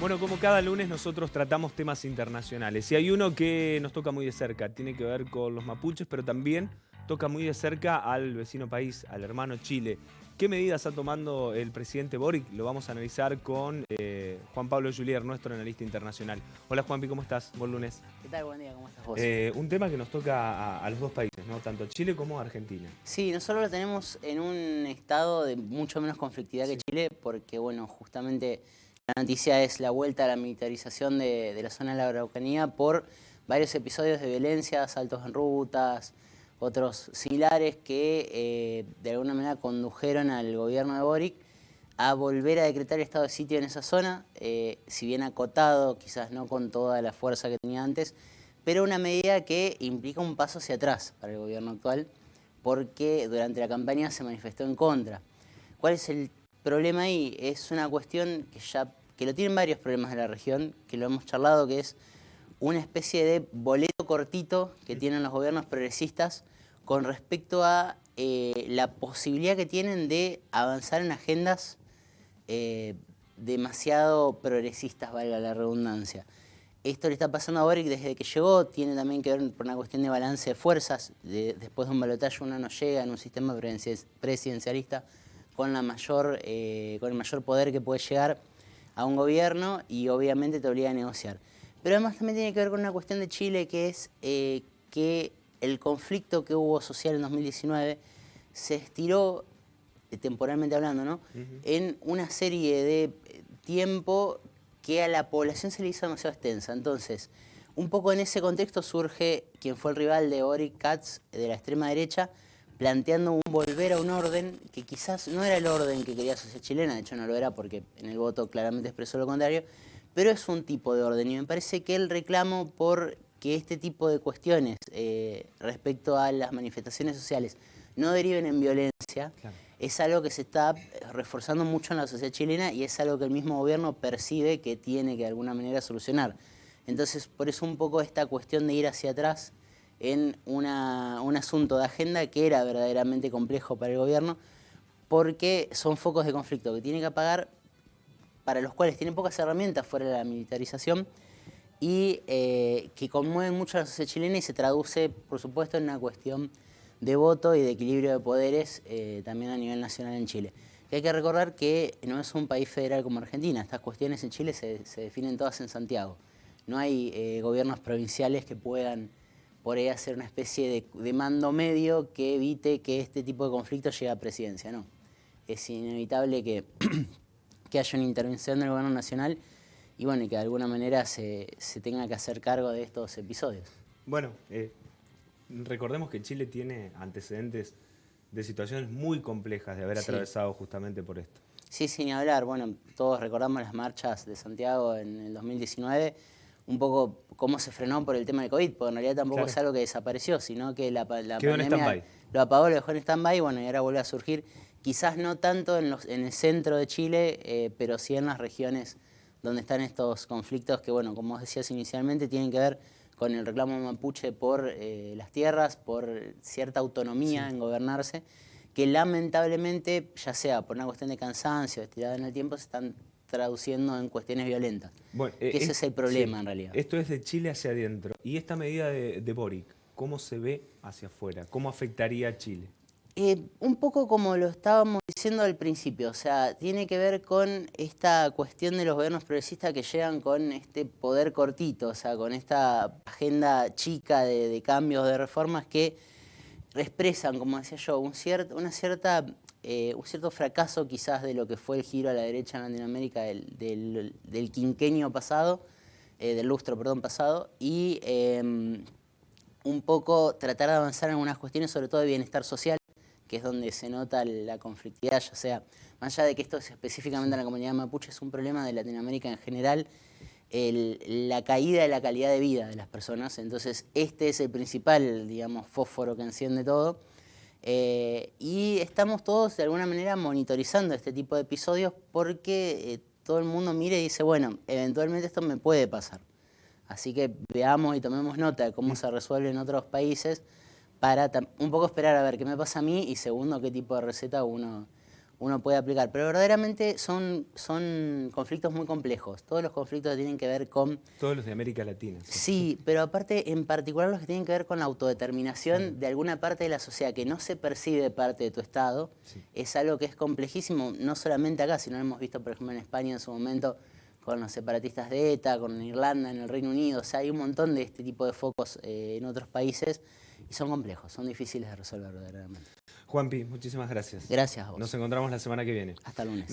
Bueno, como cada lunes nosotros tratamos temas internacionales y hay uno que nos toca muy de cerca, tiene que ver con los mapuches, pero también toca muy de cerca al vecino país, al hermano Chile. ¿Qué medidas está tomando el presidente Boric? Lo vamos a analizar con Juan Pablo Julier, nuestro analista internacional. Hola Juanpi, ¿cómo estás? Buen lunes. ¿Qué tal? Buen día, ¿cómo estás vos? Un tema que nos toca a los dos países, ¿no? Tanto Chile como Argentina. Sí, nosotros lo tenemos en un estado de mucho menos conflictividad que Sí. Chile, porque bueno, justamente la noticia es la vuelta a la militarización de la zona de la Araucanía por varios episodios de violencia, asaltos en rutas, otros similares que de alguna manera condujeron al gobierno de Boric a volver a decretar estado de sitio en esa zona, si bien acotado, quizás no con toda la fuerza que tenía antes, pero una medida que implica un paso hacia atrás para el gobierno actual, porque durante la campaña se manifestó en contra. ¿Cuál es el problema ahí? Es una cuestión que lo tienen varios problemas de la región, que lo hemos charlado, que es una especie de boleto cortito que tienen los gobiernos progresistas con respecto a la posibilidad que tienen de avanzar en agendas demasiado progresistas, valga la redundancia. Esto le está pasando a Boric desde que llegó, tiene también que ver por una cuestión de balance de fuerzas. Después de un balotaje uno no llega en un sistema presidencialista con el mayor poder que puede llegar a un gobierno y obviamente te obliga a negociar. Pero además también tiene que ver con una cuestión de Chile que es que el conflicto que hubo social en 2019 se estiró, temporalmente hablando, ¿no? En una serie de tiempo que a la población se le hizo demasiado extensa. Entonces, un poco en ese contexto surge quien fue el rival de Boric, Katz, de la extrema derecha, planteando un volver a un orden que quizás no era el orden que quería la sociedad chilena, de hecho no lo era porque en el voto claramente expresó lo contrario, pero es un tipo de orden y me parece que el reclamo por que este tipo de cuestiones respecto a las manifestaciones sociales no deriven en violencia, claro, es algo que se está reforzando mucho en la sociedad chilena y es algo que el mismo gobierno percibe que tiene que de alguna manera solucionar. Entonces, por eso un poco esta cuestión de ir hacia atrás en un asunto de agenda que era verdaderamente complejo para el gobierno, porque son focos de conflicto que tiene que apagar, para los cuales tiene pocas herramientas fuera de la militarización y que conmueven mucho a la sociedad chilena y se traduce, por supuesto, en una cuestión de voto y de equilibrio de poderes también a nivel nacional en Chile. Que hay que recordar que no es un país federal como Argentina, estas cuestiones en Chile se definen todas en Santiago. No hay gobiernos provinciales que puedan por ahí hacer una especie de mando medio que evite que este tipo de conflictos llegue a presidencia, no. Es inevitable que, que haya una intervención del gobierno nacional y bueno, y que de alguna manera se tenga que hacer cargo de estos episodios. Bueno, recordemos que Chile tiene antecedentes de situaciones muy complejas de haber atravesado justamente por esto. Sí, sin hablar. Bueno, todos recordamos las marchas de Santiago en el 2019, un poco cómo se frenó por el tema del COVID, porque en realidad tampoco es algo que desapareció, sino que la pandemia lo apagó, lo dejó en stand-by, bueno, y ahora vuelve a surgir, quizás no tanto en el centro de Chile, pero sí en las regiones donde están estos conflictos que, bueno, como decías inicialmente, tienen que ver con el reclamo mapuche por las tierras, por cierta autonomía en gobernarse, que lamentablemente, ya sea por una cuestión de cansancio, estirada en el tiempo, se están traduciendo en cuestiones violentas. Bueno, que ese es el problema en realidad. Esto es de Chile hacia adentro. ¿Y esta medida de Boric, cómo se ve hacia afuera? ¿Cómo afectaría a Chile? Un poco como lo estábamos diciendo al principio, o sea, tiene que ver con esta cuestión de los gobiernos progresistas que llegan con este poder cortito, o sea, con esta agenda chica de cambios, de reformas que expresan, como decía yo, un cierto fracaso quizás de lo que fue el giro a la derecha en Latinoamérica del quinquenio pasado, del lustro, perdón, pasado, y un poco tratar de avanzar en algunas cuestiones, sobre todo de bienestar social, que es donde se nota la conflictividad, ya sea, más allá de que esto es específicamente en la comunidad mapuche, es un problema de Latinoamérica en general, la caída de la calidad de vida de las personas. Entonces este es el principal, digamos, fósforo que enciende todo. Y estamos todos de alguna manera monitorizando este tipo de episodios porque todo el mundo mira y dice, bueno, eventualmente esto me puede pasar. Así que veamos y tomemos nota de cómo se resuelve en otros países para un poco esperar a ver qué me pasa a mí y segundo, qué tipo de receta uno uno puede aplicar. Pero verdaderamente son conflictos muy complejos. Todos los conflictos tienen que ver con... Todos los de América Latina. Sí, pero aparte, en particular los que tienen que ver con la autodeterminación de alguna parte de la sociedad que no se percibe parte de tu Estado, es algo que es complejísimo, no solamente acá, sino lo hemos visto, por ejemplo, en España en su momento, con los separatistas de ETA, con Irlanda, en el Reino Unido. O sea, hay un montón de este tipo de focos en otros países y son complejos, son difíciles de resolver verdaderamente. Juanpi, muchísimas gracias. Gracias a vos. Nos encontramos la semana que viene. Hasta el lunes.